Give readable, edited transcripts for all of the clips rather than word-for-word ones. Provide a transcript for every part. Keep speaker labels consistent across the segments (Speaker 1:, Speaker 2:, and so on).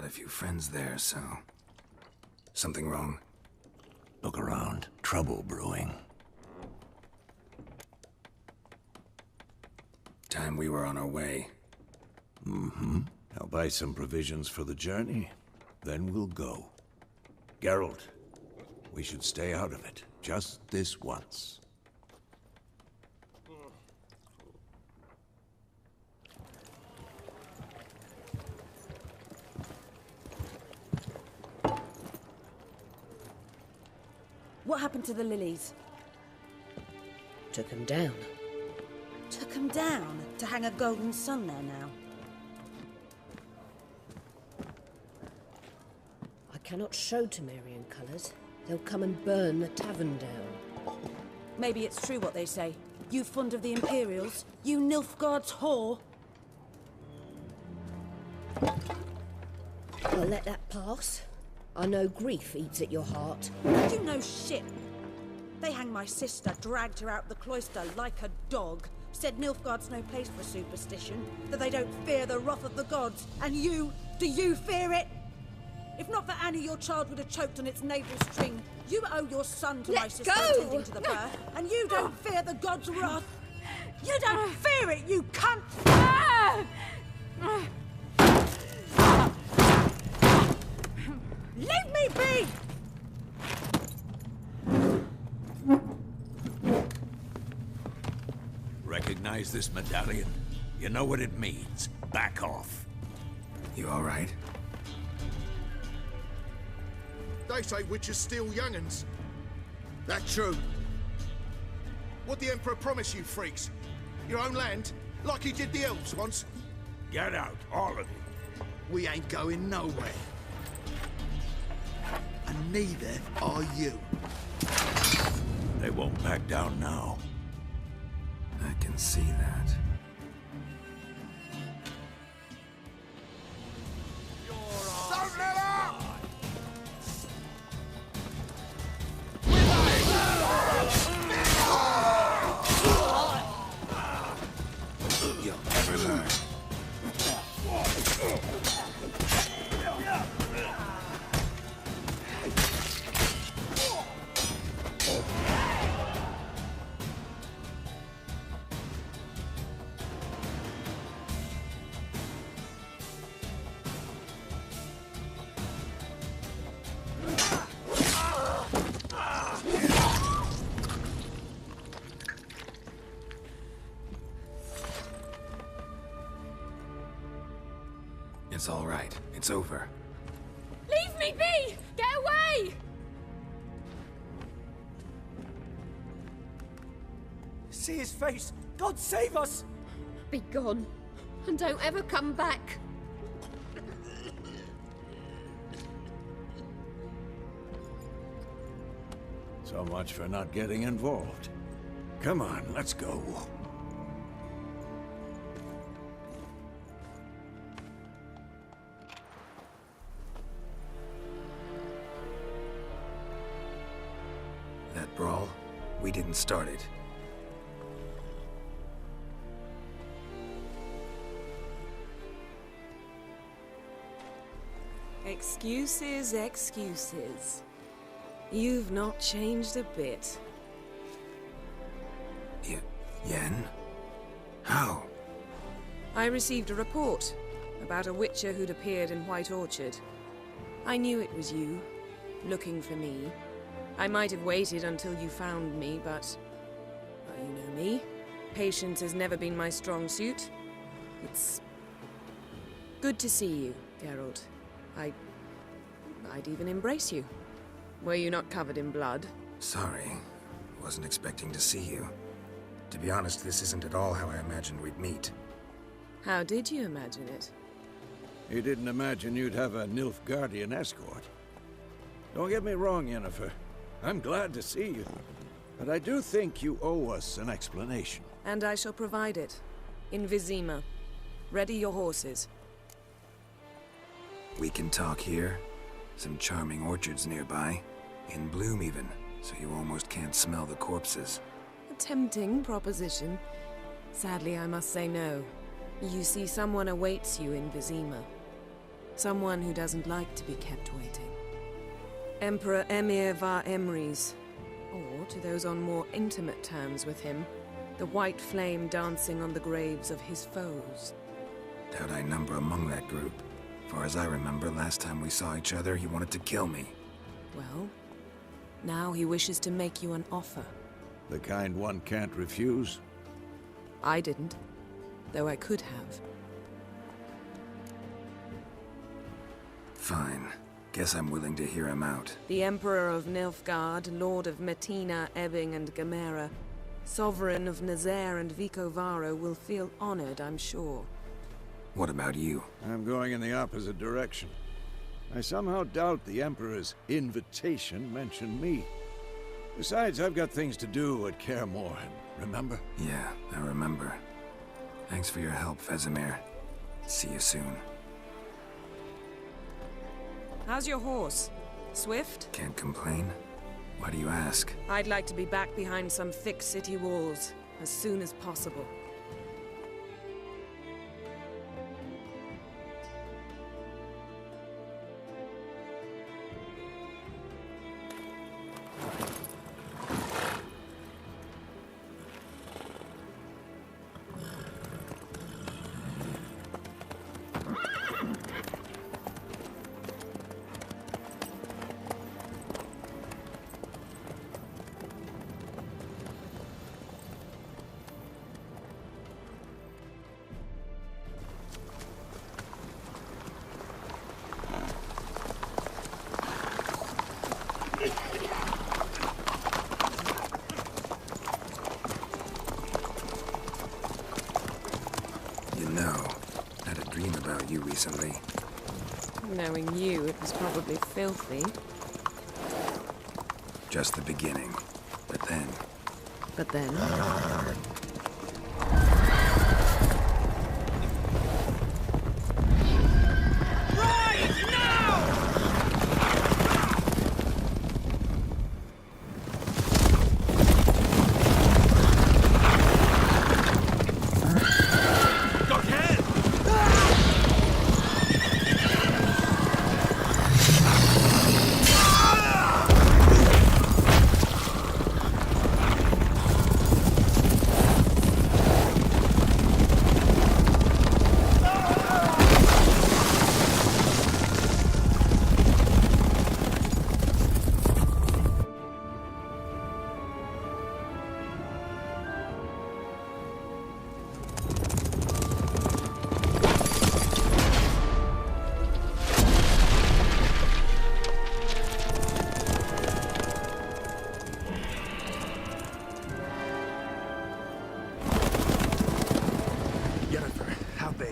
Speaker 1: Had a few friends there, so... Something wrong?
Speaker 2: Look around. Trouble brewing.
Speaker 1: Time we were on our way.
Speaker 2: I'll buy some provisions for the journey, then we'll go. Geralt, we should stay out of it, just this once.
Speaker 3: What happened to the lilies?
Speaker 4: Took him down.
Speaker 3: Took them down to hang a golden sun there now.
Speaker 4: I cannot show Temerian colours. They'll come and burn the tavern down.
Speaker 3: Maybe it's true what they say. You fond of the Imperials? You Nilfgaard's whore?
Speaker 4: I'll let that pass. I know grief eats at your heart.
Speaker 3: You know shit. They hanged my sister, dragged her out the cloister like a dog. Said Nilfgaard's no place for superstition, that they don't fear the wrath of the gods. And you, do you fear it? If not for Annie, your child would have choked on its navel string. You owe your son to my sister attending to the birth, and you don't fear the gods' wrath. You don't fear it, you cunt! Leave me be!
Speaker 2: Recognize this medallion? You know what it means. Back off.
Speaker 1: You alright?
Speaker 5: They say witches steal young'uns. That true? What the Emperor promise you, freaks? Your own land? Like he did the elves once?
Speaker 2: Get out, all of you.
Speaker 5: We ain't going nowhere. And neither are you.
Speaker 2: They won't back down now.
Speaker 1: I can see that.
Speaker 5: Don't let up!
Speaker 1: You'll never learn. It's all right. It's over.
Speaker 6: Leave me be! Get away!
Speaker 7: See his face! God save us!
Speaker 6: Be gone. And don't ever come back.
Speaker 2: So much for not getting involved. Come on, let's go.
Speaker 1: That brawl, we didn't start it.
Speaker 8: Excuses, excuses. You've not changed a bit.
Speaker 1: Yen? How?
Speaker 8: I received a report about a witcher who'd appeared in White Orchard. I knew it was you, looking for me. I might have waited until you found me, but... well, you know me. Patience has never been my strong suit. It's... good to see you, Geralt. I'd even embrace you. Were you not covered in blood?
Speaker 1: Sorry. Wasn't expecting to see you. To be honest, this isn't at all how I imagined we'd meet.
Speaker 8: How did you imagine it?
Speaker 2: You didn't imagine you'd have a Nilfgaardian escort. Don't get me wrong, Yennefer. I'm glad to see you. But I do think you owe us an explanation.
Speaker 8: And I shall provide it. In Vizima. Ready your horses.
Speaker 1: We can talk here. Some charming orchards nearby. In bloom even, so you almost can't smell the corpses.
Speaker 8: A tempting proposition. Sadly, I must say no. You see, someone awaits you in Vizima. Someone who doesn't like to be kept waiting. Emperor Emir var Emreis. Or, to those on more intimate terms with him, the white flame dancing on the graves of his foes.
Speaker 1: Doubt I number among that group. Far as I remember, last time we saw each other, he wanted to kill me.
Speaker 8: Well, now he wishes to make you an offer.
Speaker 2: The kind one can't refuse?
Speaker 8: I didn't, though I could have.
Speaker 1: Fine. Guess I'm willing to hear him out.
Speaker 8: The Emperor of Nilfgaard, Lord of Metina, Ebbing, and Gamera, Sovereign of Nazaire and Vicovaro will feel honored, I'm sure.
Speaker 1: What about you?
Speaker 2: I'm going in the opposite direction. I somehow doubt the Emperor's invitation mentioned me. Besides, I've got things to do at Kaer Morhen, remember?
Speaker 1: Yeah, I remember. Thanks for your help, Vesemir. See you soon.
Speaker 8: How's your horse? Swift?
Speaker 1: Can't complain. Why do you ask?
Speaker 8: I'd like to be back behind some thick city walls, as soon as possible.
Speaker 1: Recently.
Speaker 8: Knowing you, it was probably filthy.
Speaker 1: Just the beginning. But then...
Speaker 8: But then?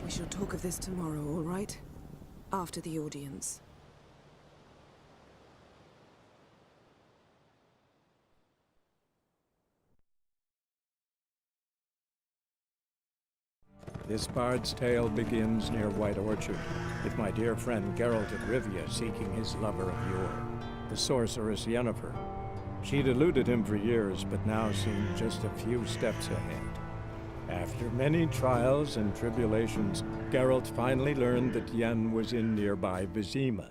Speaker 8: We shall talk of this tomorrow, all right? After the audience.
Speaker 9: This bard's tale begins near White Orchard, with my dear friend Geralt of Rivia seeking his lover of yore, the sorceress Yennefer. She'd eluded him for years, but now seemed just a few steps ahead. After many trials and tribulations, Geralt finally learned that Yen was in nearby Vizima.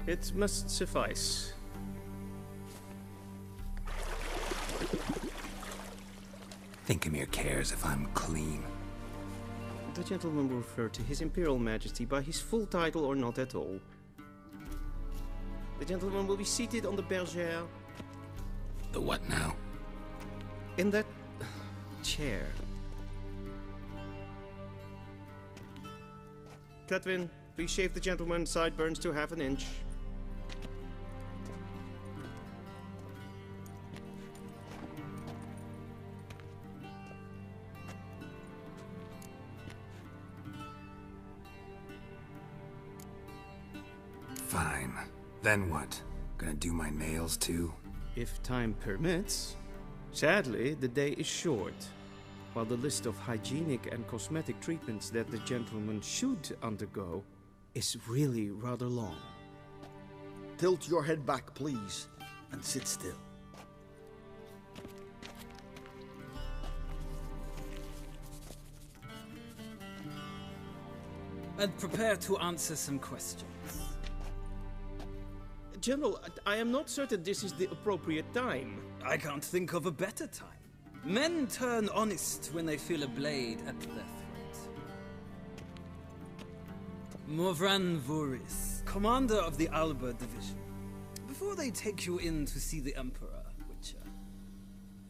Speaker 10: It must suffice.
Speaker 1: Think Emir cares if I'm clean.
Speaker 10: The gentleman will refer to His Imperial Majesty by his full title or not at all. The gentleman will be seated on the bergère.
Speaker 1: The what now?
Speaker 10: In that chair. Cletwin, please shave the gentleman's sideburns to ½ inch.
Speaker 1: Fine. Then what? Gonna do my nails too?
Speaker 10: If time permits. Sadly, the day is short, while the list of hygienic and cosmetic treatments that the gentleman should undergo is really rather long.
Speaker 5: Tilt your head back, please, and sit still.
Speaker 11: And prepare to answer some questions.
Speaker 10: General, I am not certain this is the appropriate time.
Speaker 11: I can't think of a better time. Men turn honest when they feel a blade at their throat. Morvran Voorhis, commander of the Alba Division. Before they take you in to see the Emperor, Witcher,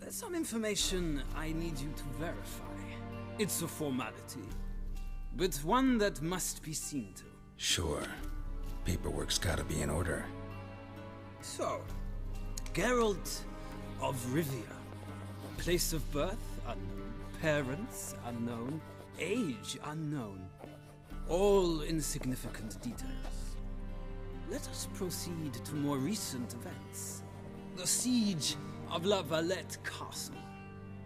Speaker 11: there's some information I need you to verify. It's a formality, but one that must be seen to.
Speaker 1: Sure. Paperwork's gotta be in order.
Speaker 11: So, Geralt of Rivia. Place of birth unknown. Parents unknown. Age unknown. All insignificant details. Let us proceed to more recent events. The siege of La Valette Castle.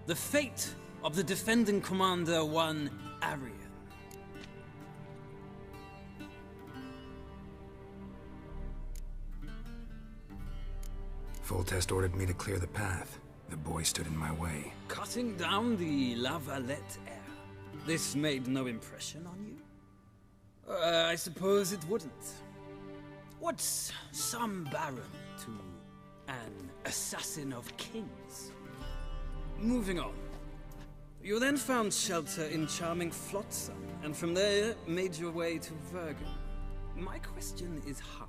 Speaker 11: The fate of the defending commander, one Arian.
Speaker 1: Foltest ordered me to clear the path. The boy stood in my way.
Speaker 11: Cutting down the La Valette heir. This made no impression on you? I suppose it wouldn't. What's some baron to an assassin of kings? Moving on. You then found shelter in charming Flotsam, and from there made your way to Vergen. My question is how?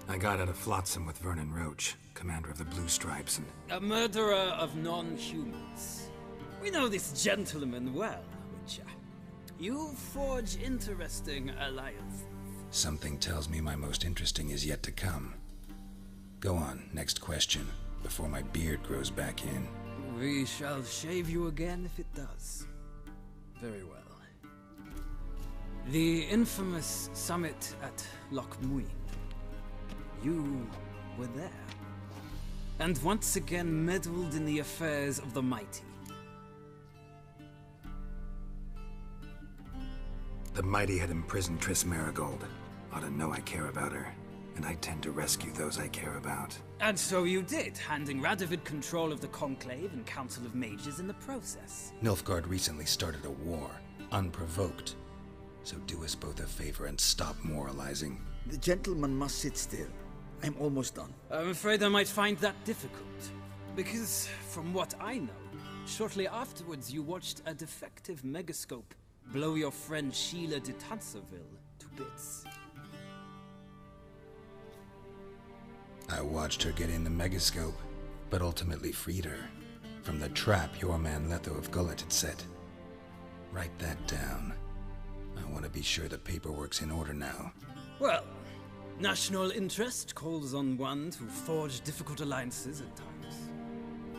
Speaker 1: I got out of Flotsam with Vernon Roach, commander of the Blue Stripes, and...
Speaker 11: A murderer of non-humans. We know this gentleman well, Witcher. You forge interesting alliances.
Speaker 1: Something tells me my most interesting is yet to come. Go on, next question, before my beard grows back in.
Speaker 11: We shall shave you again if it does. Very well. The infamous summit at Loch Muin. You were there. And once again meddled in the affairs of the mighty.
Speaker 1: The mighty had imprisoned Triss Merigold. Ought to know I care about her. And I tend to rescue those I care about.
Speaker 11: And so you did, handing Radovid control of the Conclave and Council of Mages in the process.
Speaker 1: Nilfgaard recently started a war, unprovoked. So do us both a favor and stop moralizing.
Speaker 5: The gentleman must sit still. I'm almost done.
Speaker 11: I'm afraid I might find that difficult. Because, from what I know, shortly afterwards you watched a defective megascope blow your friend Sheila de Tanserville to bits.
Speaker 1: I watched her get in the megascope, but ultimately freed her from the trap your man Letho of Gullet had set. Write that down. I want to be sure the paperwork's in order now.
Speaker 11: Well, national interest calls on one to forge difficult alliances at times.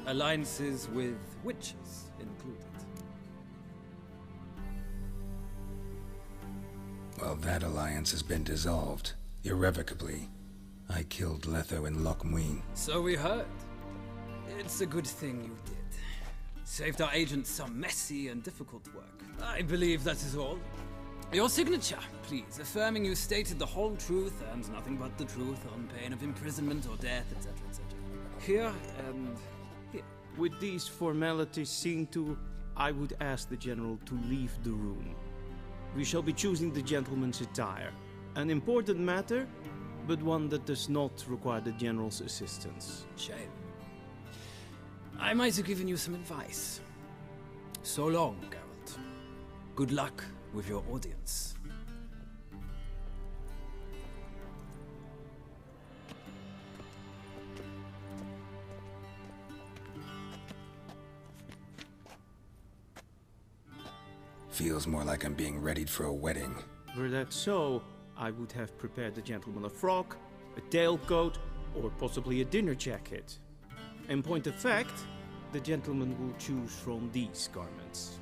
Speaker 11: Alliances with witches included.
Speaker 1: Well, that alliance has been dissolved, irrevocably. I killed Letho in Loch Muin.
Speaker 11: So we heard. It's a good thing you did. Saved our agents some messy and difficult work. I believe that is all. Your signature, please, affirming you stated the whole truth and nothing but the truth on pain of imprisonment or death, etc., etc. Here and here.
Speaker 10: With these formalities seen to, I would ask the General to leave the room. We shall be choosing the gentleman's attire. An important matter, but one that does not require the General's assistance.
Speaker 11: Shame. I might have given you some advice. So long, Geralt. Good luck with your audience.
Speaker 1: Feels more like I'm being readied for a wedding.
Speaker 10: Were that so, I would have prepared the gentleman a frock, a tailcoat, or possibly a dinner jacket. In point of fact, the gentleman will choose from these garments.